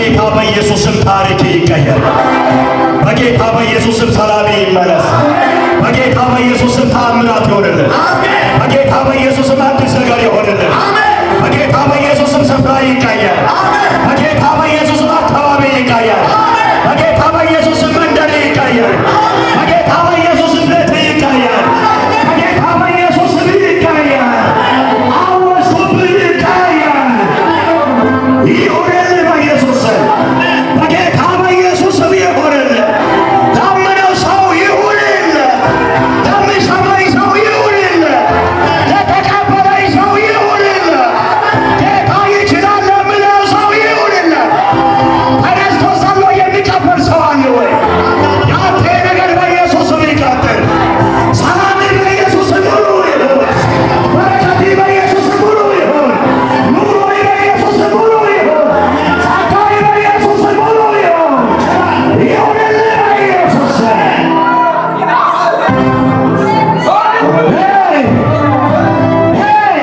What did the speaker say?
በጌታ በኢየሱስም ታሪክ ይቀየር። በጌታ በኢየሱስም ሰላም ይመለስ። በጌታ በኢየሱስም ተአምራት ይሆንልን። በጌታ በኢየሱስም አዲስ ነገር ይሆንልን። በጌታ በኢየሱስም ስፍራ ይቀየር። በጌታ በኢየሱስም አካባቢ ይቀየር። በጌታ በኢየሱስም መንደር ይቀየር። በጌታ በኢየሱስም ቤት ይቀየር። በጌታ በኢየሱስም ይቀየር። አወሱብ ይቀየር። ይሁንልን በኢየሱስ ስም። በጌታ በኢየሱስ ስም ይሁንልን። ላመነው ሰው ይሁንልን። ለሚሰማኝ ሰው ይሁንልን። ለተቀበለኝ ሰው ይሁንልን። ጌታ ይችላል ለምለው ሰው ይሁንልን። ተነስቶ ዘሎ የሚቀበል ሰው አለ ወይ? ያንተ ነገር በኢየሱስ ስም ይቀጥል። ሰላም በኢየሱስ ስም ሙሉ ይሁን። በረከት በኢየሱስ ስም ሙሉ ይሁን። ኑሮ በኢየሱስ ስም ሙሉ ይሁን። ጸጋ በኢየሱስ ስም ሙሉ ይሁን። ይሁንልን በኢየሱስ ስም። Hey! Hey!